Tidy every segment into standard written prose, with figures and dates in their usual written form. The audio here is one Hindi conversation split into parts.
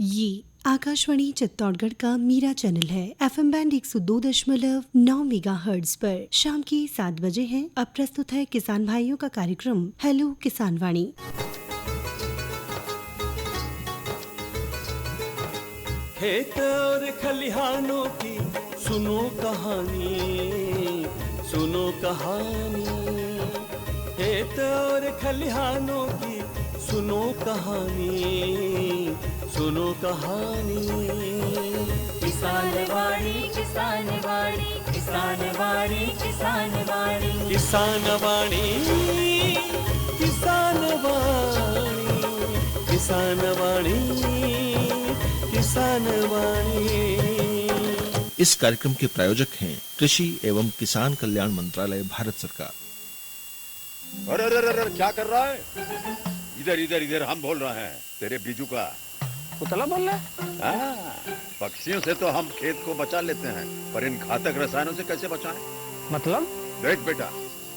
ये आकाशवाणी चित्तौड़गढ़ का मीरा चैनल है। FM बैंड 102.9 मेगाहर्ट्ज पर शाम के 7 बजे हैं। अब प्रस्तुत है किसान भाइयों का कार्यक्रम हेलो किसान वाणी। खेत और खलिहानों की सुनो कहानी, सुनो कहानी। खेत और खलिहानों की सुनो कहानी, सुनो कहानी। किसान वाणी, किसान वाणी, किसान वाणी, किसान वाणी, किसान वाणी, किसान वाणी, किसान वाणी, किसान वाणी। इस कार्यक्रम के प्रायोजक हैं कृषि एवं किसान कल्याण मंत्रालय, भारत सरकार। अरे अरे अरे क्या कर रहा है? इधर इधर इधर, हम बोल रहे हैं तेरे बीजू का। पुतला बोल रहा है? हाँ, पक्षियों से तो हम खेत को बचा लेते हैं, पर इन घातक रसायनों से कैसे बचाएं? मतलब? देख बेटा,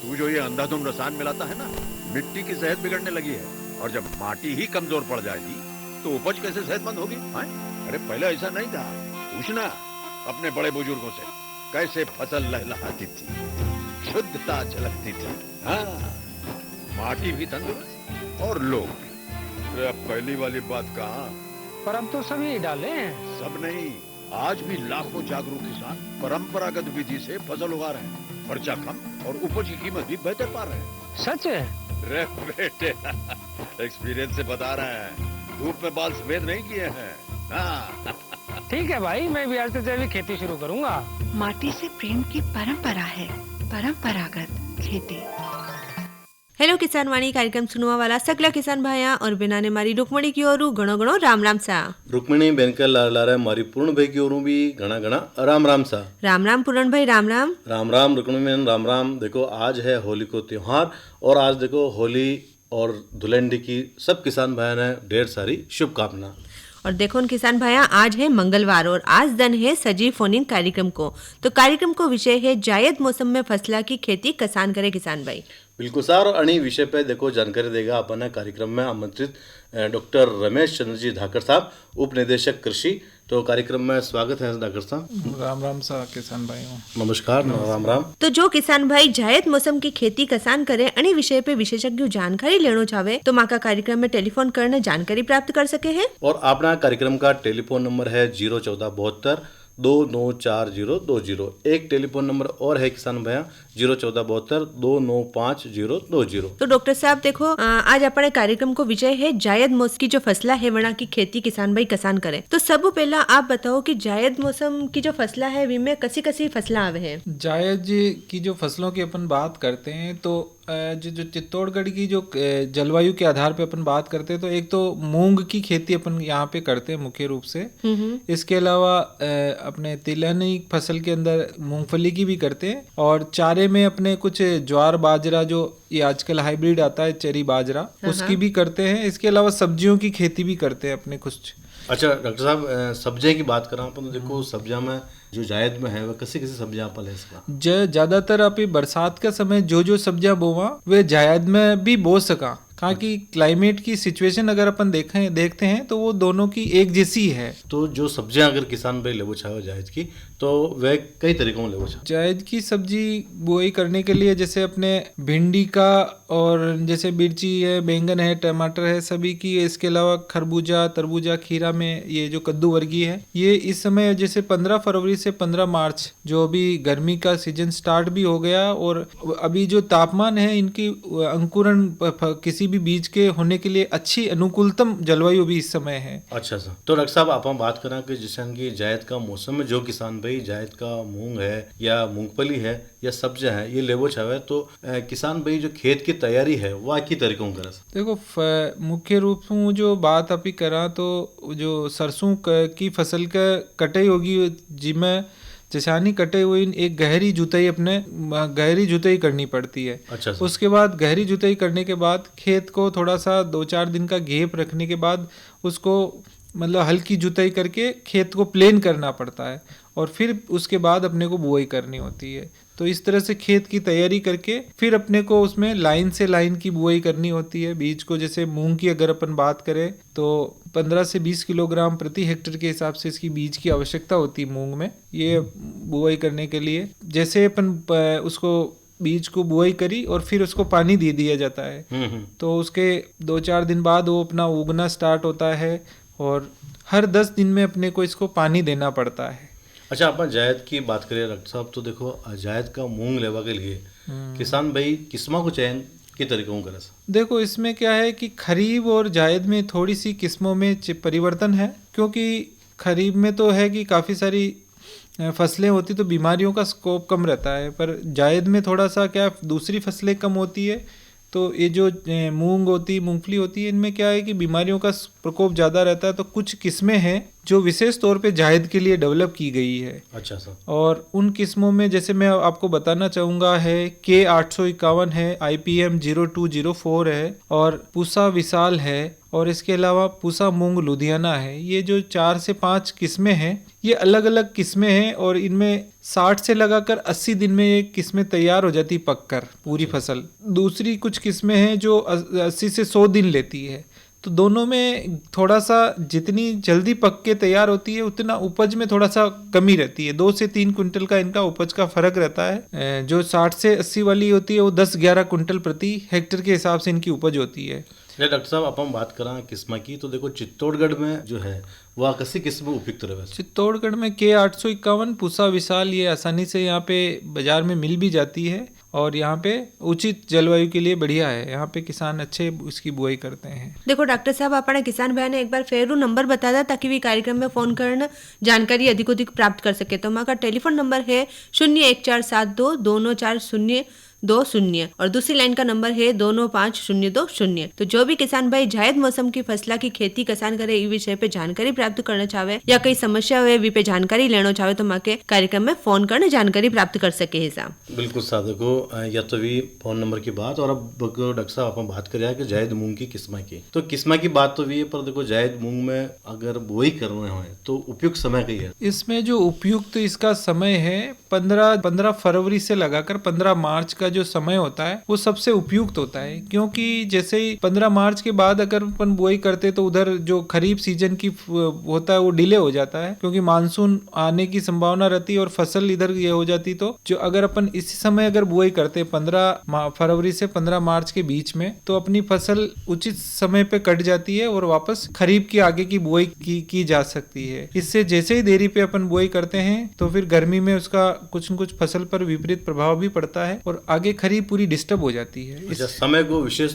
तू जो ये अंधाधुंध रसायन मिलाता है ना, मिट्टी की सेहत बिगड़ने लगी है। और जब माटी ही कमजोर पड़ जाएगी तो उपज कैसे सेहतमंद होगी? अरे पहले ऐसा नहीं था। पूछना अपने बड़े बुजुर्गों से, कैसे फसल लहलहाती थी, शुद्धता झलकती थी। हाँ, माटी भी तंदुरुस्त और लोग भी। अरे अब पहली वाली बात कहाँ? पर अब तो सभी डाले हैं। सब नहीं, आज भी लाखों जागरूक किसान परंपरागत विधि से फसल उगा रहे हैं। खर्चा कम और उपज की कीमत भी बेहतर पा रहे हैं। सच है? रे बेटे, एक्सपीरियंस से बता रहे हैं। धूप में बाल सफेद नहीं किए हैं। हाँ। ठीक है भाई, मैं भी आज से जैविक खेती शुरू करूंगा। माटी से प्रेम की परंपरा है, परंपरागत खेती। हेलो किसान वाणी कार्यक्रम सुनवा वाला सगला किसान भाया और बिनाने मारी रुक्मणी की ओरू गणो गणो राम राम सा। रुक्मणी बेनकर लारे मारी पूर्ण भाई की ओरू भी घना घना राम राम सा। राम राम पूर्ण भाई, राम राम। राम राम रुक्मणी बेन, राम राम। देखो आज है होली को त्योहार, और आज देखो होली और धुलंडी की सब किसान भाइयों ने ढेर सारी शुभकामना। और देखो किसान भाया, आज है मंगलवार और आज दिन है सजीव फोनिंग कार्यक्रम को। तो कार्यक्रम को विषय है जायद मौसम में फसला की खेती कसान करे किसान भाई। बिल्कुल सर, अणी विषय पे देखो जानकारी देगा अपन कार्यक्रम में आमंत्रित डॉक्टर रमेश चंद्र जी धाकर साहब, उप निदेशक कृषि। तो कार्यक्रम में स्वागत है धाकर साहब। राम राम सा किसान भाइयों। नमस्कार, राम राम। तो जो किसान भाई जायद मौसम की खेती कसान करे अणी विषय पे विशेषज्ञ जानकारी लेना चाहे तो माँ का कार्यक्रम में टेलीफोन करने जानकारी प्राप्त कर सके है। और अपना कार्यक्रम का टेलीफोन नंबर है 01472 294020। एक टेलीफोन नंबर और है किसान भैया, 01472 295020। तो डॉक्टर साहब देखो, आज अपने कार्यक्रम को विषय है जायद मौसम की जो फसला है वना की खेती किसान भाई कसान करे। तो सब पहला आप बताओ कि जायद मौसम की जो फसला है वी में कसी कसी फसला आवे है। जायद की जो फसलों की अपन बात करते हैं तो जो चित्तौड़गढ़ की जो जलवायु के आधार पे अपन बात करते हैं तो एक तो मूंग की खेती अपन यहाँ पे करते हैं मुख्य रूप से। इसके अलावा अपने तिलहनी फसल के अंदर मूंगफली की भी करते हैं, और चारे में अपने कुछ ज्वार बाजरा जो ये आजकल हाइब्रिड आता है चेरी बाजरा, उसकी भी करते हैं। इसके अलावा सब्जियों की खेती भी करते हैं अपने कुछ। अच्छा डॉक्टर साहब, सब्जियां की बात करें अपन तो देखो सब्जियां में जो जायद में है वह कैसी कैसी सब्जियां आप ले इसका? ज्यादातर आप बरसात का समय जो सब्जियां बोवा वे जायद में भी बो सका, कहा कि क्लाइमेट की सिचुएशन अगर अपन देखते हैं तो वो दोनों की एक जैसी है। तो जो सब्जियां अगर किसान भाई लेवो चाहे जायद की, तो वह कई तरीकों में लेवो चाहे। जायद की सब्जी बुआई करने के लिए जैसे अपने भिंडी का, और जैसे मिर्ची है, बैंगन है, टमाटर है, सभी की। इसके अलावा खरबूजा, तरबूजा, खीरा में ये जो कद्दू वर्गीय है, ये इस समय जैसे 15 फरवरी से 15 मार्च जो अभी गर्मी का सीजन स्टार्ट भी हो गया, और अभी जो तापमान है इनकी अंकुरण किसी भी बीज के होने के लिए अच्छी अनुकूलतम जलवायु भी इस समय है। अच्छा सर, तो डॉक्टर साहब आप बात करें कि जैसे कि जायद का मौसम में जो किसान भाई जायद का मूंग है या मूंगफली है या सब्जियां है ये लेवो चाहे, तो किसान भाई जो खेत की तैयारी है वो की तरीकों कर? देखो मुख्य रूप से जो बात अभी करा तो जो सरसों की फसल का कटाई होगी जिसमें जैसानी कटे हुए एक गहरी जुताई करनी पड़ती है। अच्छा उसके बाद गहरी जुताई करने के बाद खेत को थोड़ा सा 2-4 दिन का गैप रखने के बाद उसको मतलब हल्की जुताई करके खेत को प्लेन करना पड़ता है, और फिर उसके बाद अपने को बुआई करनी होती है। तो इस तरह से खेत की तैयारी करके फिर अपने को उसमें लाइन से लाइन की बुआई करनी होती है। बीज को जैसे मूंग की अगर अपन बात करें तो 15 से 20 किलोग्राम प्रति हेक्टेयर के हिसाब से इसकी बीज की आवश्यकता होती है मूंग में, ये बुआई करने के लिए। जैसे अपन उसको बीज को बुआई करी और फिर उसको पानी दे दिया जाता है, तो उसके 2-4 दिन बाद वो अपना उगना स्टार्ट होता है और हर 10 दिन में अपने को इसको पानी देना पड़ता है। अच्छा, अपन जायद की बात करें डॉक्टर साहब, तो देखो जायद का मूंग लेवा के लिए किसान भाई किस्मों को चयन के तरीकों का देखो, इसमें क्या है कि खरीफ और जायद में थोड़ी सी किस्मों में परिवर्तन है, क्योंकि खरीफ में तो है कि काफ़ी सारी फसलें होती तो बीमारियों का स्कोप कम रहता है, पर जायद में थोड़ा सा क्या दूसरी फसलें कम होती है, तो ये जो मूंगफली होती है, इनमें क्या है कि बीमारियों का प्रकोप ज़्यादा रहता है। तो कुछ किस्में हैं जो विशेष तौर पे जायद के लिए डेवलप की गई है। अच्छा सर। और उन किस्मों में जैसे मैं आपको बताना चाहूँगा है K851 है, IPM 0204 है और पूसा विशाल है, और इसके अलावा पूसा मूंग लुधियाना है। ये जो 4 से 5 किस्में हैं, ये अलग अलग किस्में हैं और इनमें 60 से लगाकर 80 दिन में ये किस्में तैयार हो जाती पककर पूरी फसल। दूसरी कुछ किस्में हैं जो 80 से 100 दिन लेती है। तो दोनों में थोड़ा सा जितनी जल्दी पक के तैयार होती है उतना उपज में थोड़ा सा कमी रहती है। 2 से 3 कुंटल का इनका उपज का फर्क रहता है। जो 60 से 80 वाली होती है वो 10-11 कुंटल प्रति हेक्टेयर के हिसाब से इनकी उपज होती है। डॉक्टर साहब, अपन बात करें किस्म की, तो देखो चित्तौड़गढ़ में जो है वह किसी किस्म उपयुक्त रहे। चित्तौड़गढ़ में K851 पूसा विशाल ये आसानी से यहाँ पे बाजार में मिल भी जाती है और यहाँ पे उचित जलवायु के लिए बढ़िया है। यहाँ पे किसान अच्छे इसकी बुआई करते हैं। देखो डॉक्टर साहब, अपने किसान भाई ने एक बार फेरू नंबर बता दिया ताकि भी कार्यक्रम में फोन करना जानकारी अधिक प्राप्त कर सके। तो हमारा टेलीफोन नंबर है 01472240220 और दूसरी लाइन का नंबर है 2950220। तो जो भी किसान भाई जायद मौसम की फसला की खेती किसान करे इस विषय पे जानकारी प्राप्त करना चाहे या कई समस्या हुए वी पे जानकारी लेना चाहे तो माँ के कार्यक्रम में फोन करने जानकारी प्राप्त कर सके है साहब। बिल्कुल साहब, देखो या तो भी फोन नंबर की बात, और अब डॉक्टर साहब अपन बात करें कि जायद मूंग की किस्म की, तो किस्म की बात तो भी है, पर देखो जायद मूंग में अगर बुआई करना हो तो उपयुक्त समय कई है। इसमें जो उपयुक्त इसका समय है 15 फरवरी से लगाकर 15 मार्च का जो समय होता है वो सबसे उपयुक्त होता है, क्योंकि जैसे ही 15 मार्च के बाद अगर अपन बुआई करते तो उधर जो खरीफ सीजन की होता है वो डिले हो जाता है, क्योंकि मानसून आने की संभावना रहती है और फसल इधर ये हो जाती। तो जो अगर अपन इसी समय अगर बुआई करते 15 फरवरी से 15 मार्च के बीच में, तो अपनी फसल उचित समय पे कट जाती है और वापस खरीफ की आगे की बुआई की जा सकती है। इससे जैसे ही देरी पे अपन बुआई करते हैं तो फिर गर्मी में उसका कुछ न कुछ फसल पर विपरीत प्रभाव भी पड़ता है और आगे खरीफ पूरी डिस्टर्ब हो जाती है। इस समय को विशेष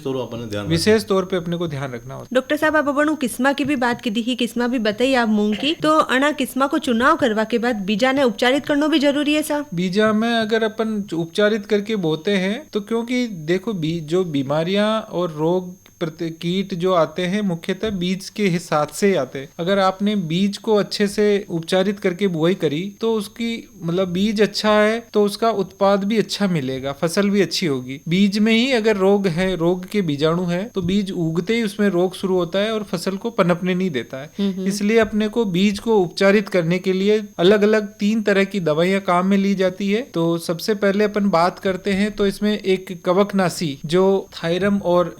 तौर पे अपने को ध्यान रखना होता है। डॉक्टर साहब, आप अपन किस्मा की भी बात की थी, किस्मा भी बताइए आप मूंग की, तो अना किस्मा को चुनाव करवा के बाद बीजा ने उपचारित करना भी जरूरी है साहब। बीजा में अगर अपन उपचारित करके बोते हैं तो क्योंकि देखो जो बीमारियां और रोग कीट जो आते हैं मुख्यतः बीज के साथ से आते हैं। अगर आपने बीज को अच्छे से उपचारित करके बुआई करी तो उसकी मतलब बीज अच्छा है तो उसका उत्पाद भी अच्छा मिलेगा, फसल भी अच्छी होगी। बीज में ही अगर रोग है, रोग के बीजाणु है, तो बीज उगते ही उसमें रोग शुरू होता है और फसल को पनपने नहीं देता है। इसलिए अपने को बीज को उपचारित करने के लिए अलग अलग 3 तरह की दवाइयां काम में ली जाती है। तो सबसे पहले अपन बात करते हैं तो इसमें एक कवकनाशी जो थायरम और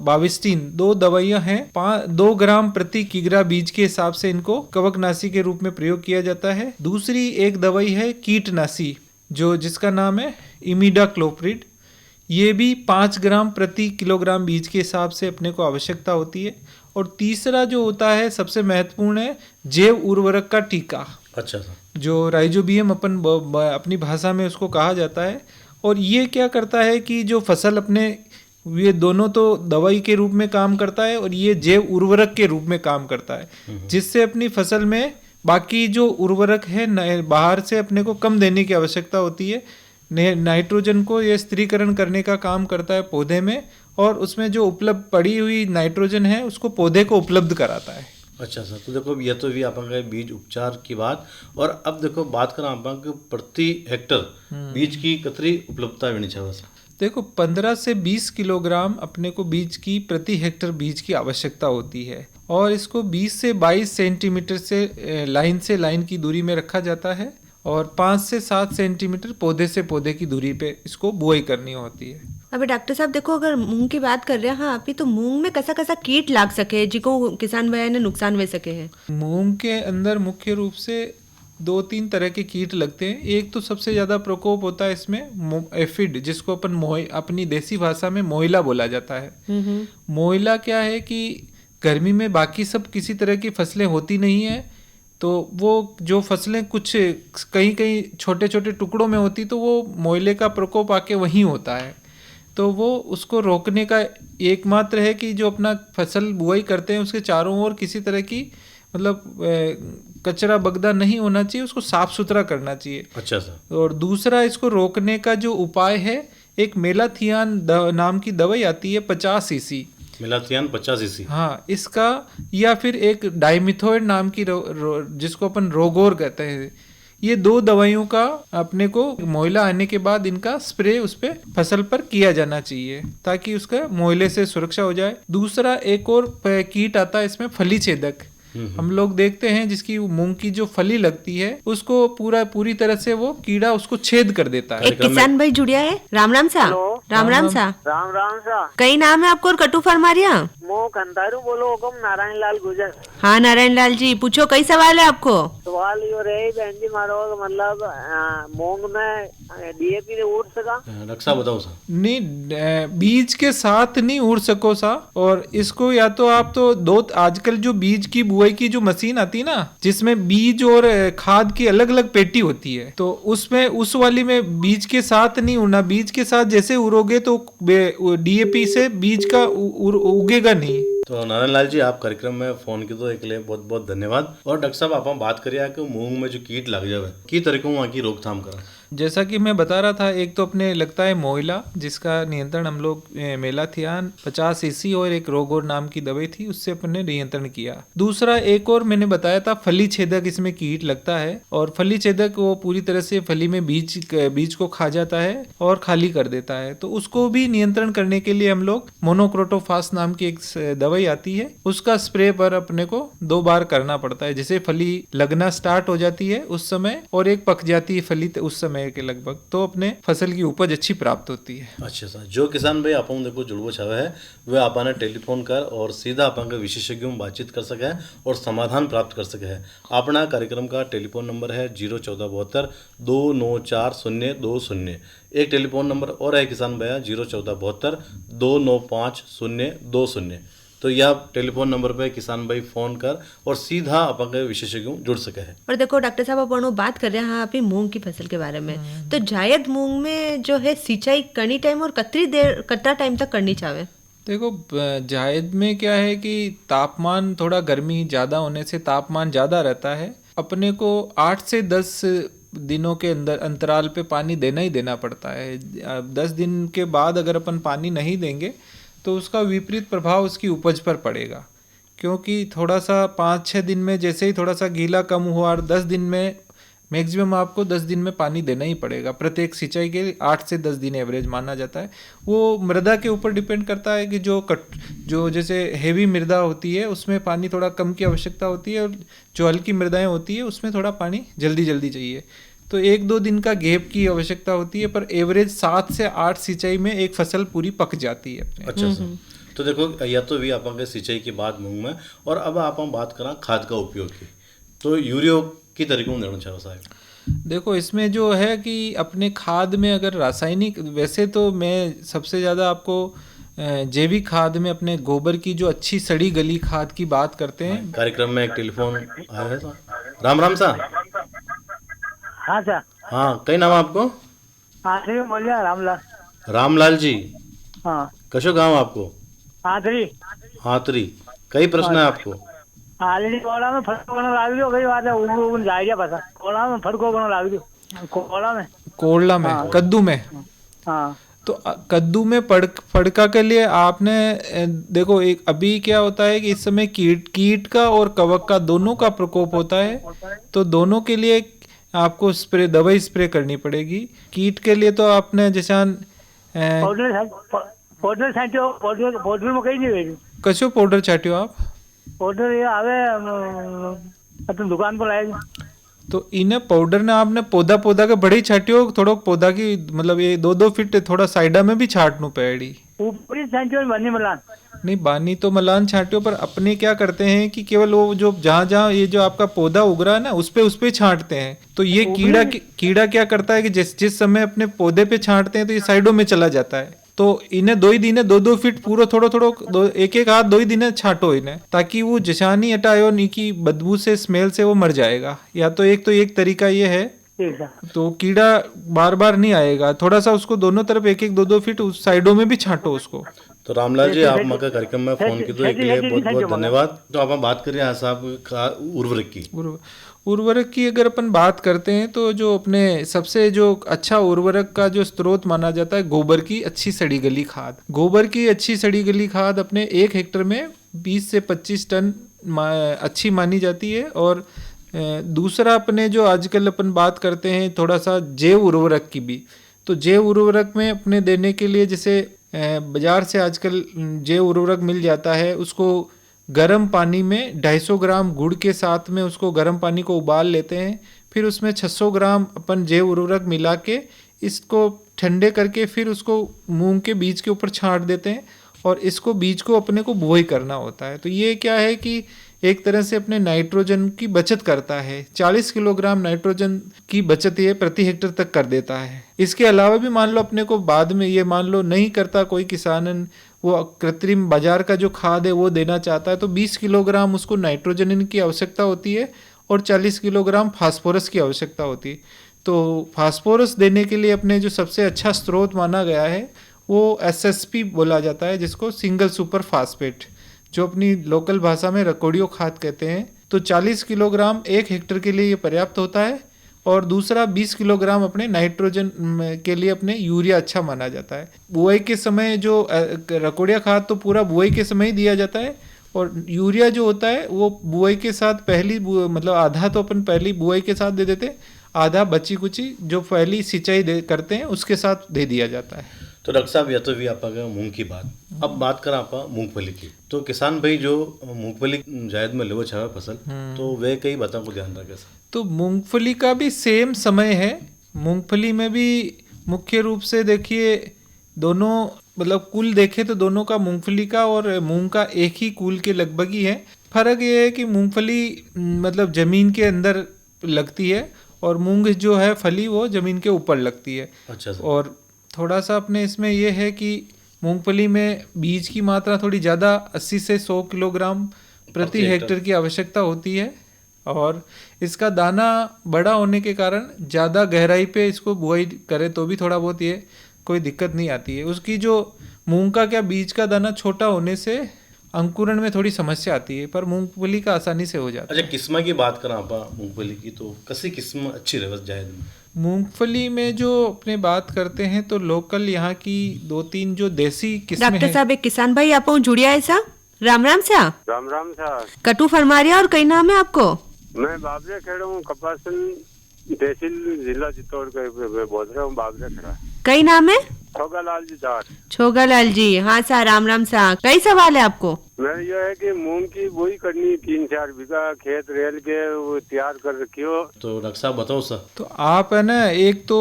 बाविस्टीन 2 दवाइयां हैं। 2 ग्राम प्रति किग्रा बीज के हिसाब से इनको कवकनाशी के रूप में प्रयोग किया जाता है। दूसरी एक दवाई है कीटनाशी जिसका नाम है इमिडाक्लोप्रिड। ये भी 5 ग्राम प्रति किलोग्राम बीज के हिसाब से अपने को आवश्यकता होती है। और तीसरा जो होता है सबसे महत्वपूर्ण है जैव उर्वरक का टीका। अच्छा, जो राइजोबियम अपनी भाषा में उसको कहा जाता है। और ये क्या करता है कि जो फसल अपने ये दोनों तो दवाई के रूप में काम करता है और ये जैव उर्वरक के रूप में काम करता है, जिससे अपनी फसल में बाकी जो उर्वरक है बाहर से अपने को कम देने की आवश्यकता होती है। नाइट्रोजन को ये स्थिरीकरण करने का काम करता है पौधे में, और उसमें जो उपलब्ध पड़ी हुई नाइट्रोजन है उसको पौधे को उपलब्ध कराता है। अच्छा सर, तो देखो ये तो भी आप बीज उपचार की बात। और अब देखो बात करें आप प्रति हेक्टर बीज की कतरी उपलब्धता होनी चाहिए। देखो 15 से 20 किलोग्राम अपने को बीज की प्रति हेक्टर बीज की आवश्यकता होती है और इसको 20 से 22 सेंटीमीटर से लाइन की दूरी में रखा जाता है। और 5 से 7 सेंटीमीटर पौधे से पौधे की दूरी पे इसको बुआई करनी होती है। अबे डॉक्टर साहब देखो, अगर मूंग की बात कर रहे हैं हाँ आप ही, तो मूंग में कैसा कैसा कीट लाग सके जिको किसान भाई ने नुकसान हो सके हैं? मूंग के अंदर मुख्य रूप से 2-3 तरह के कीट लगते हैं। एक तो सबसे ज्यादा प्रकोप होता है इसमें एफिड, जिसको अपन अपनी देसी भाषा में मोइला बोला जाता है। मोइला क्या है कि गर्मी में बाकी सब किसी तरह की फसलें होती नहीं है, तो वो जो फसलें कुछ कहीं छोटे छोटे टुकड़ों में होती, तो वो मोइले का प्रकोप आके वहीं होता है। तो वो उसको रोकने का एकमात्र है कि जो अपना फसल बुआई करते हैं उसके चारों ओर किसी तरह की मतलब कचरा बगदा नहीं होना चाहिए, उसको साफ सुथरा करना चाहिए। अच्छा सर। और दूसरा इसको रोकने का जो उपाय है, एक मेलाथियान नाम की दवाई आती है 50 सीसी। Malathion 50 CC. हाँ, इसका या फिर एक डाइमिथोइड नाम की जिसको अपन रोगोर कहते हैं, ये 2 दवाइयों का अपने को मोइला आने के बाद इनका स्प्रे उस पे फसल पर किया जाना चाहिए ताकि उसका मोइले से सुरक्षा हो जाए। दूसरा एक और कीट आता है इसमें, फली छेदक। हम लोग देखते हैं जिसकी मूंग की जो फली लगती है उसको पूरी तरह से वो कीड़ा उसको छेद कर देता है। एक किसान भाई जुड़िया है। राम राम सा। राम राम सा। राम राम सा। कई नाम है आपको और कटु फरमारिया? मो कंतारू बोलो हुकुम नारायण लाल गुजर। हाँ नारायण लाल जी, पूछो, कई सवाल है आपको? सवाल यो रहे बहन जी मारो मतलब मूंग में डीएपी उड़ सका? रक्षा बताओ सा। नहीं, बीज के साथ नहीं उड़ सको सा। और इसको या तो आप तो आजकल जो बीज की बुआई की जो मशीन आती है ना, जिसमें बीज और खाद की अलग अलग पेटी होती है, तो उसमें उस वाली में बीज के साथ नहीं उड़ना। बीज के साथ जैसे उड़ोगे तो डीएपी से बीज का उगेगा नहीं। तो नारायण लाल जी, आप कार्यक्रम में फोन की तो एक लिए बहुत बहुत धन्यवाद। और डॉक्टर साहब आप बात करिए कि मूंग में जो कीट लग जावे की तरीकों वहाँ की रोकथाम करा। जैसा कि मैं बता रहा था, एक तो अपने लगता है मोइला, जिसका नियंत्रण हम लोग मेलाथियान 50 सीसी और एक रोगोर नाम की दवाई थी उससे अपने नियंत्रण किया। दूसरा एक और मैंने बताया था फली छेदक, इसमें कीट लगता है और फली छेदक वो पूरी तरह से फली में बीज को खा जाता है और खाली कर देता है। तो उसको भी नियंत्रण करने के लिए हम लोग मोनोक्रोटोफास नाम की एक दवाई आती है, उसका स्प्रे पर अपने को 2 बार करना पड़ता है। जैसे फली लगना स्टार्ट हो जाती है उस समय और एक पक जाती है फली उस समय के लगभग, तो अपने फसल की उपज अच्छी प्राप्त होती है। अच्छा सर, जो किसान भाई आप देखो जुड़वो चाहे है वह आपने टेलीफोन कर और सीधा आप विशेषज्ञों में बातचीत कर सके है और समाधान प्राप्त कर सके है। अपना कार्यक्रम का टेलीफोन नंबर है 01472 2940200। एक टेलीफोन नंबर और है किसान भैया 01472 2950200। तो यह टेलीफोन नंबर पे किसान भाई फोन कर और सीधा अपन विशेषज्ञों जुड़ सके है। और देखो डॉक्टर साहब, अपन बात कर रहे हैं आप ही मूंग की फसल के बारे में, तो जायद मूंग में जो है सिंचाई करनी टाइम और कतरा टाइम तक करनी चाहे? देखो, जायद में क्या है कि तापमान थोड़ा गर्मी ज़्यादा होने से तापमान ज़्यादा रहता है। अपने को 8 से 10 दिनों के अंदर अंतराल पे पानी देना ही देना पड़ता है। 10 दिन के बाद अगर अपन पानी नहीं देंगे तो उसका विपरीत प्रभाव उसकी उपज पर पड़ेगा, क्योंकि थोड़ा सा 5-6 दिन में जैसे ही थोड़ा सा गीला कम हुआ और 10 दिन में मैक्सिमम आपको 10 दिन में पानी देना ही पड़ेगा। प्रत्येक सिंचाई के 8 से 10 दिन एवरेज माना जाता है। वो मृदा के ऊपर डिपेंड करता है कि जो जैसे हेवी मृदा होती है उसमें पानी थोड़ा कम की आवश्यकता होती है और जो हल्की मृदाएं होती है उसमें थोड़ा पानी जल्दी चाहिए। तो 1-2 दिन का गैप की आवश्यकता होती है, पर एवरेज 7 से 8 सिंचाई में एक फसल पूरी पक जाती है अपने। अच्छा सर, तो देखो या तो भी आप सिंचाई की बात मूंग में, और अब आप बात करा खाद का उपयोग की, तो यूरिया की तरीकों देना चाहो साहब। देखो, इसमें जो है कि अपने खाद में अगर रासायनिक, वैसे तो मैं सबसे ज़्यादा आपको जैविक खाद में अपने गोबर की जो अच्छी सड़ी गली खाद की बात करते हैं। कार्यक्रम में एक टेलीफोन आया है। राम राम सा। हाँ सर। हाँ, कई नाम आपको? बोलिए रामलाल। रामलाल जी। हाँ। कशो गाँव आपको? हाथरी। कई प्रश्न है आपको? ऑलरेडी कोला में फटको बना लाग दियो, कई बात है उन जाएगा बस। कोला में फटको बना लाग दियो। कोला में कद्दू में। हाँ। तो कद्दू में फड़का के लिए आपने देखो, एक अभी क्या होता है कि इस समय कीट का और कवक का दोनों का प्रकोप होता है, तो दोनों के लिए आपको दवाई स्प्रे करनी पड़ेगी। कीट के लिए तो आपने जैसे पाउडर में कहीं नहीं कशो पाउडर छाटियो आप? पाउडर ये आवे अपन दुकान पर लाएगा। तो इन्हें पाउडर ने आपने पौधा के बड़ी छाटियो थोड़ो पौधा की मतलब ये 2-2 फीट थोड़ा साइडा में भी छाटनू पेड़ी ऊपरी छाटियो बनी मलान नहीं बानी तो मलान छाटियो पर अपने क्या करते हैं कि केवल वो जो जहाँ ये जो आपका पौधा उग रहा है ना उस पे छांटते हैं। तो ये कीड़ा क्या करता है कि जिस समय अपने पौधे पे छांटते हैं तो ये साइडों में चला जाता है। तो इन्हें 2 फीट पूरा थोड़ो एक हाथ 2 दिन छाटो इन्हें ताकि वो जिशानी हटायो नी की बदबू से स्मेल से वो मर जाएगा। या तो एक तरीका ये है तो कीड़ा बार बार नहीं आएगा। थोड़ा सा उसको दोनों तरफ 2 फीट उस साइडों में भी छांटो उसको। तो रामलाल जी आप मका कार्यक्रम में फोन की तो एक लिए बहुत बहुत धन्यवाद। तो आप बात करें यहाँ साहब उर्वरक की अगर अपन बात करते हैं तो जो अपने सबसे जो अच्छा उर्वरक का जो स्रोत माना जाता है गोबर की अच्छी सड़ी गली खाद। गोबर की अच्छी सड़ी गली खाद अपने 1 हेक्टेयर में 20 से 25 टन अच्छी मानी जाती है। और दूसरा अपने जो आजकल अपन बात करते हैं थोड़ा सा जैव उर्वरक की भी, तो जैव उर्वरक में अपने देने के लिए जैसे बाजार से आजकल जैव उर्वरक मिल जाता है, उसको गर्म पानी में 250 ग्राम गुड़ के साथ में उसको गर्म पानी को उबाल लेते हैं, फिर उसमें 600 ग्राम अपन जैव उर्वरक मिला के इसको ठंडे करके फिर उसको मूंग के बीज के ऊपर छांट देते हैं और इसको बीज को अपने को बुआई करना होता है। तो ये क्या है कि एक तरह से अपने नाइट्रोजन की बचत करता है। 40 किलोग्राम नाइट्रोजन की बचत ये प्रति हेक्टेयर तक कर देता है। इसके अलावा भी मान लो अपने को बाद में ये मान लो नहीं करता कोई किसान, वो कृत्रिम बाजार का जो खाद है वो देना चाहता है तो 20 किलोग्राम उसको नाइट्रोजन की आवश्यकता होती है और 40 किलोग्राम फास्फोरस की आवश्यकता होती है। तो फास्फोरस देने के लिए अपने जो सबसे अच्छा स्रोत माना गया है वो SSP बोला जाता है, जिसको सिंगल सुपर फास्फेट, जो अपनी लोकल भाषा में रकोड़ियो खाद कहते हैं। तो 40 किलोग्राम 1 हेक्टेयर के लिए ये पर्याप्त होता है। और दूसरा 20 किलोग्राम अपने नाइट्रोजन के लिए अपने यूरिया अच्छा माना जाता है। बुआई के समय जो रकोड़िया खाद तो पूरा बुआई के समय ही दिया जाता है और यूरिया जो होता है वो बुआई के साथ मतलब आधा तो अपन पहली बुआई के साथ दे देते, आधा बची कुची जो पहली सिंचाई करते हैं उसके साथ दे दिया जाता है। तो डॉक्टर साहब या तो भी आप मूंग की बात, अब बात करें आप मूंगफली की। तो किसान भाई जो मूंगफली जायद में लेवो छावे फसल तो वे कई बातों को ध्यान रखे। तो मूंगफली का भी सेम समय है। मूंगफली में भी मुख्य रूप से देखिए दोनों मतलब कुल देखे तो दोनों का मूंगफली का और मूंग का एक ही कुल के लगभग ही है। फर्क ये है कि मूंगफली मतलब जमीन के अंदर लगती है और मूंग जो है फली वो जमीन के ऊपर लगती है। अच्छा सर। और थोड़ा सा अपने इसमें ये है कि मूंगफली में बीज की मात्रा थोड़ी ज़्यादा 80 से 100 किलोग्राम प्रति हेक्टेयर की आवश्यकता होती है और इसका दाना बड़ा होने के कारण ज़्यादा गहराई पे इसको बुआई करें तो भी थोड़ा बहुत ये कोई दिक्कत नहीं आती है। उसकी जो मूंग का क्या बीज का दाना छोटा होने से अंकुरण में थोड़ी समस्या आती है, पर मूंगफली का आसानी से हो जाता है। अच्छा किस्म की बात करें आप मूंगफली की तो कसी किस्म अच्छी रहे जायद में? मूंगफली में जो अपने बात करते हैं तो लोकल यहाँ की 2-3 जो देसी किस्में हैं। डॉक्टर साहब एक किसान भाई आप जुड़िया ऐसा राम राम सा। राम राम सा। कटु फरमारिया और कई नाम है आपको? मैं बाबरे खड़ा हूँ, कपासन तहसील जिला चित्तौड़गढ़ में बोल रहा हूँ। बाबरे खड़ा। कई नाम है? छोगालाल जी दार। छोगालाल जी, हाँ सा राम राम सा। कई सवाल है आपको? मैं ये है कि मूंग की बोई करनी 3-4 बीघा खेत रेल के वो तैयार कर रखी हो। तो डॉक्टर साहब बताओ सर। तो आप है ना एक तो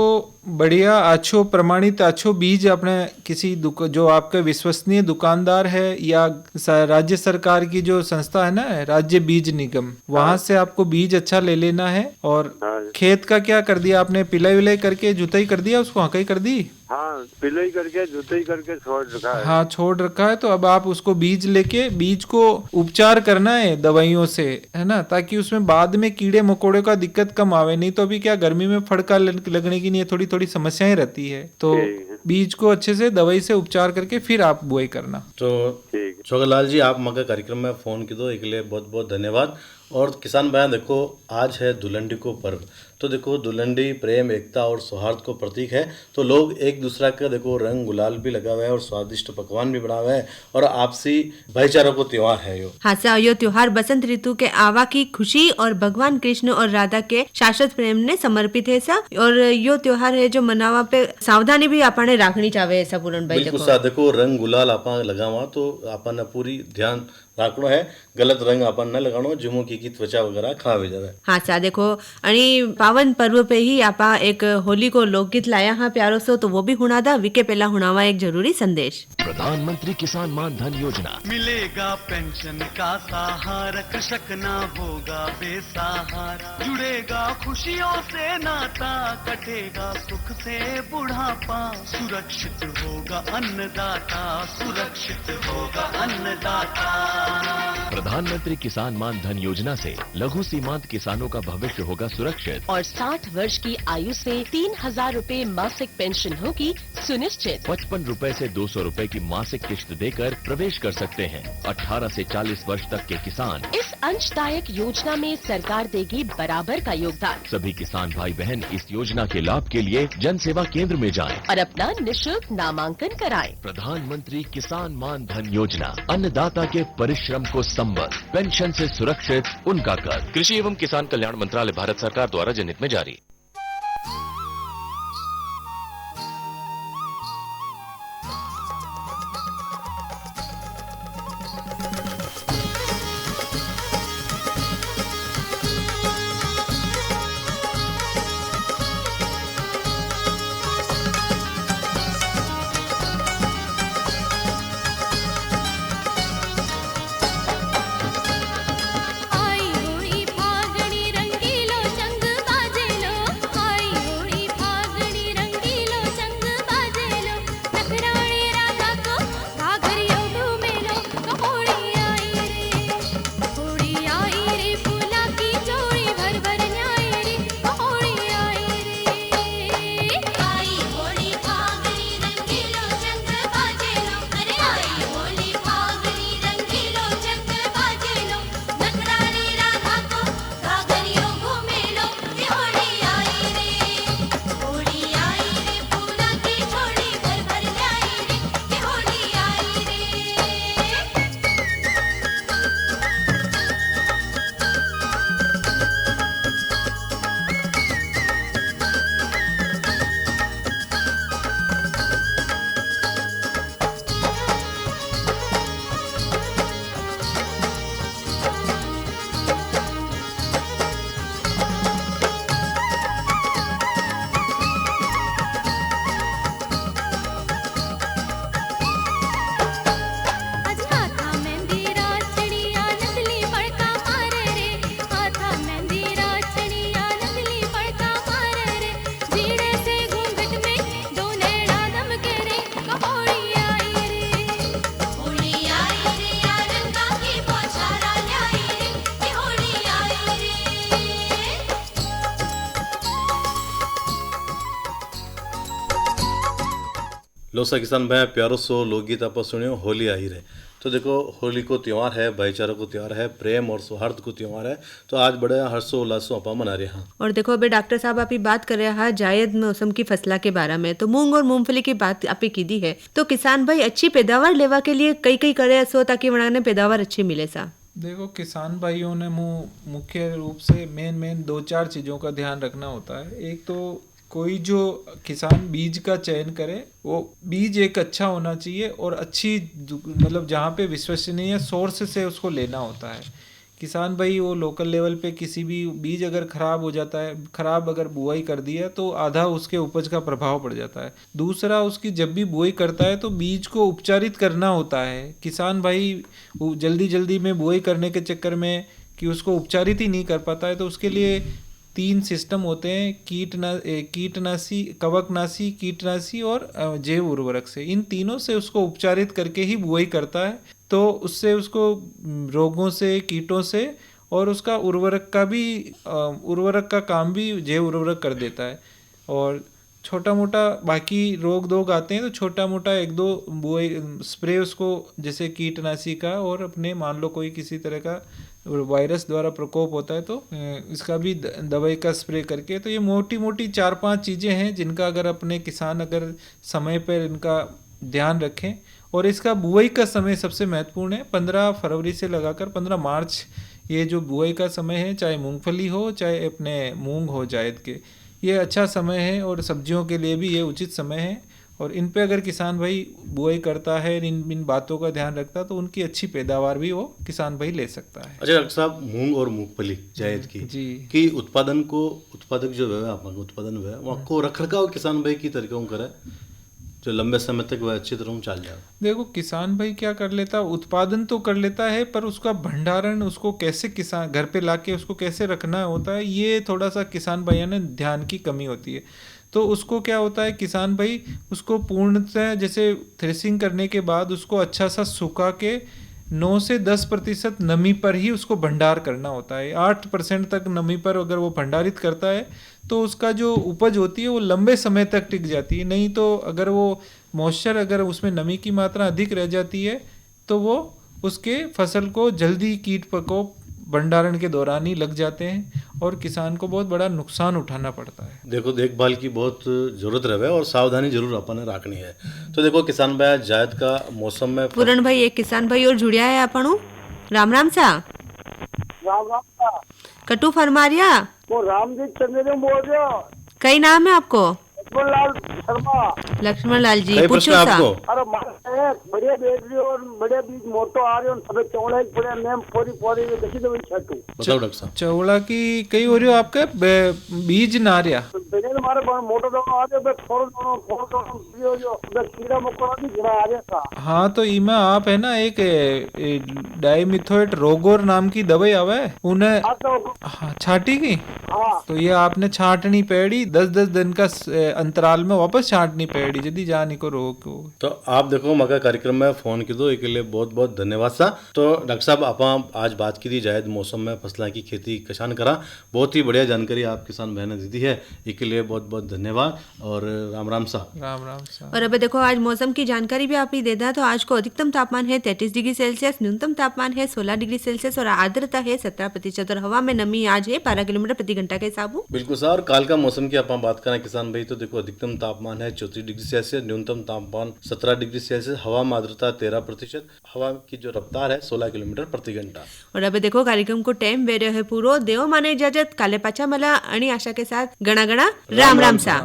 बढ़िया अच्छो प्रमाणित अच्छो बीज अपने किसी जो आपके विश्वसनीय दुकानदार है या राज्य सरकार की जो संस्था है ना राज्य बीज निगम, वहाँ से आपको बीज अच्छा ले लेना है। और खेत का क्या कर दिया आपने? पिलाई विलाई करके जुताई कर दिया उसको? हकई कर दी? हाँ पिलाई करके जुताई करके छोड़ रखा है। हाँ छोड़ रखा है। तो अब आप उसको बीज लेके बीज को उपचार करना है दवाइयों से, है ना, ताकि उसमें बाद में कीड़े मकोड़े का दिक्कत कम आवे। नहीं तो अभी क्या गर्मी में फड़का लगने की नहीं थोड़ी थोड़ी समस्याएं रहती है। तो बीज को अच्छे से दवाई से उपचार करके फिर आप बुआई करना। तो छोगालाल जी आप मगर कार्यक्रम में फोन की दो एक लिए बहुत बहुत धन्यवाद। और किसान भाई देखो आज है दुलंडी को पर्व, तो देखो दुलंडी प्रेम एकता और सौहार्द को प्रतीक है। तो लोग एक दूसरा का देखो रंग गुलाल भी लगा हुआ है और स्वादिष्ट पकवान भी बना हुआ है और आपसी भाईचारा को त्योहार है यो। हाँ सा यो त्योहार बसंत ऋतु के आवा की खुशी और भगवान कृष्ण और राधा के शाश्वत प्रेम ने समर्पित है सा। और यो त्योहार है जो मनावा पे सावधानी भी आपने रखनी चाहे ऐसा पूर्ण भाई। बिल्कुल सा देखो रंग गुलाल आपा लगावा तो आपने पूरी ध्यान राखणो है, गलत रंग अपन न लगाणो जिमो की त्वचा वगैरह खराब हो जावे। हाँ सा देखो आणि पावन पर्व पे ही आपा एक होली को लोकगीत लाया हाँ प्यारो सो, तो वो भी हुणा दा विके पहला हुणावा एक जरूरी संदेश। प्रधानमंत्री किसान मान धन योजना, मिलेगा पेंशन का सहारा, कृषक ना होगा बेसहारा, जुड़ेगा खुशियों से नाता, कटेगा सुख से बुढ़ापा, सुरक्षित होगा अन्नदाता, सुरक्षित होगा अन्नदाता। प्रधानमंत्री किसान मान धन योजना से लघु सीमांत किसानों का भविष्य होगा सुरक्षित और 60 वर्ष की आयु से 3,000 रूपए मासिक पेंशन होगी सुनिश्चित। 55 रूपए से 200 रूपए की मासिक किश्त देकर प्रवेश कर सकते हैं। 18 से 40 वर्ष तक के किसान इस अंशदायक योजना में सरकार देगी बराबर का योगदान। सभी किसान भाई बहन इस योजना के लाभ के लिए जन सेवा केंद्र में जाएं और अपना निःशुल्क नामांकन कराएं। प्रधानमंत्री किसान मान धन योजना, अन्नदाता के परिश्रम को संबल, पेंशन से सुरक्षित उनका कर। कृषि एवं किसान कल्याण मंत्रालय, भारत सरकार द्वारा जनहित में जारी। लोसा किसान भाई प्यारो सो लोकगीत आप सुनियो होली आई रहे। तो देखो होली को त्यौहार है, भाईचारा को त्यौहार है, प्रेम और सौहार्द को त्यौहार है। तो आज बड़े हर्षोल्लास आप मना रहे हैं। और देखो अभी डॉक्टर साहब आप ही बात कर रहे हैं जायद मौसम की फसला के बारे में, तो मूंग और मूंगफली की बात आप ही की दी है। तो किसान भाई अच्छी पैदावार लेवा के लिए कई करे ऐसो ताकि वहाँ पैदावार अच्छी मिले सा। देखो किसान भाइयों ने मुख्य रूप से मेन 2-4 चीज़ों का ध्यान रखना होता है। एक तो कोई जो किसान बीज का चयन करे वो बीज एक अच्छा होना चाहिए और अच्छी मतलब जहाँ पे विश्वसनीय सोर्स से उसको लेना होता है। किसान भाई वो लोकल लेवल पे किसी भी बीज अगर ख़राब हो जाता है, ख़राब अगर बुआई कर दी है तो आधा उसके उपज का प्रभाव पड़ जाता है। दूसरा उसकी जब भी बुआई करता है तो बीज को उपचारित करना होता है। किसान भाई जल्दी में बुआई करने के चक्कर में कि उसको उपचारित ही नहीं कर पाता है, तो उसके लिए 3 सिस्टम होते हैं, कीटनाशी, कवकनाशी, कीटनाशी और जैव उर्वरक से। इन तीनों से उसको उपचारित करके ही बुआई करता है, तो उससे उसको रोगों से, कीटों से और उसका उर्वरक का काम भी जैव उर्वरक कर देता है। और छोटा मोटा बाकी रोग आते हैं तो छोटा मोटा 1-2 बुआई स्प्रे उसको, जैसे कीटनाशी का, और अपने मान लो कोई किसी तरह का वायरस द्वारा प्रकोप होता है तो इसका भी दवाई का स्प्रे करके। तो ये मोटी 4-5 चीज़ें हैं जिनका अगर अपने किसान अगर समय पर इनका ध्यान रखें। और इसका बुआई का समय सबसे महत्वपूर्ण है। 15 फरवरी से लगाकर 15 मार्च ये जो बुआई का समय है, चाहे मूंगफली हो चाहे अपने मूंग हो जायद के, ये अच्छा समय है और सब्जियों के लिए भी ये उचित समय है। और इन पे अगर किसान भाई बुआई करता है, इन बातों का ध्यान रखता है, तो उनकी अच्छी पैदावार भी वो किसान भाई ले सकता है। अच्छा डॉक्टर साहब, मूंग और मूंगफली जायद की उत्पादक जो है आपका उत्पादन है वहाँ को रख रखाव किसान भाई की तरीकों करे जो लंबे समय तक वह अच्छी तरह चल जाए। देखो किसान भाई क्या कर लेता, उत्पादन तो कर लेता है, पर उसका भंडारण, उसको कैसे किसान घर पे लाके उसको कैसे रखना होता है, ये थोड़ा सा किसान भाइयों ने ध्यान की कमी होती है। तो उसको क्या होता है, किसान भाई उसको पूर्णतः जैसे थ्रेसिंग करने के बाद उसको अच्छा सा सुखा के 9 से 10% नमी पर ही उसको भंडार करना होता है। 8% तक नमी पर अगर वो भंडारित करता है तो उसका जो उपज होती है वो लंबे समय तक टिक जाती है। नहीं तो अगर वो मॉइस्चर, अगर उसमें नमी की मात्रा अधिक रह जाती है तो वो उसके फसल को जल्दी कीट प्रकोप भंडारण के दौरान ही लग जाते हैं और किसान को बहुत बड़ा नुकसान उठाना पड़ता है। देखो देखभाल की बहुत जरूरत रहे और सावधानी जरूर अपन ने रखनी है। तो देखो किसान भाई जायद का मौसम में पूरण भाई एक किसान भाई और जुड़िया है अपन। राम राम सा। राम राम सा। कटु फरमारिया वो रामजी चंद्र बोल रहे हो। कई नाम है आपको? लक्ष्मण लाल शर्मा। लक्ष्मण लाल जी पूछो सा। अरे बढ़िया देख रही हो, बढ़िया बीज मोटो आ रहे हो, सब चौड़ा ही पड़े नेम पोरी देखी तो छटू। बताओ डॉक्टर साहब। चौड़ा की कई हो रही हो आपके बीज नारिया हमारे मोटो दोनों आ रहे फोड़ जो कीड़ा मकोड़ा भी गिरा आ रहा था। हाँ तो इमा आप है ना एक डाइमिथोएट रोगोर नाम की दवाई आवे उन्हें छाटी की। तो ये आपने छाटनी पड़ी 10-10 दिन का अंतराल में वापस छाटनी पड़ी यदि जाने को रोग को। तो आप देखो मका कार्यक्रम में फोन की दो के लिए बहुत बहुत धन्यवाद सा। तो डॉक्टर साहब आप आज बात की थी जायद मौसम में फसलों की खेती किसान करा, बहुत ही बढ़िया जानकारी आप किसान बहने दी है, इसके लिए बहुत बहुत धन्यवाद और राम राम सा। राम राम सा। और अब देखो आज मौसम की जानकारी भी आप ही देता है। तो आज को अधिकतम तापमान है 33 डिग्री सेल्सियस, न्यूनतम तापमान है 16 डिग्री सेल्सियस और आर्द्रता है 17% और हवा में नमी आज है 12 किलोमीटर प्रति घंटा के हिसाब। बिल्कुल सर। काल का मौसम की आप बात करें किसान भाई तो देखो अधिकतम तापमान है 34 डिग्री सेल्सियस, न्यूनतम तापमान 17 डिग्री सेल्सियस, हवा में आर्द्रता 13%, हवा की जो रफ्तार है 16 किलोमीटर प्रति घंटा। और अब देखो कार्यक्रम को टाइम वेरे है पूरो देव माने इजाजत काले पाचा मला आणि आशा के साथ गणा गणा राम राम सा।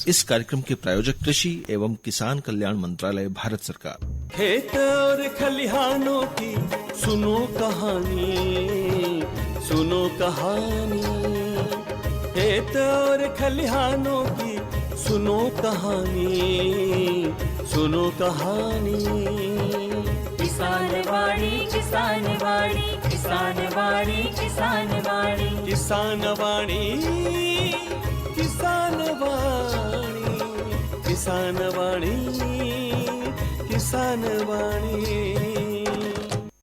इस कार्यक्रम के प्रायोजक कृषि एवं किसान कल्याण मंत्रालय भारत सरकार। खेत और खलिहानों की सुनो कहानी, सुनो कहानी, खेत और खलिहानों की सुनो कहानी, सुनो कहानी। किसान वाणी किसान वाणी किसान वाणी किसान वाणी किसान वाणी किसान वाणी किसान वाणी किसान वाणी।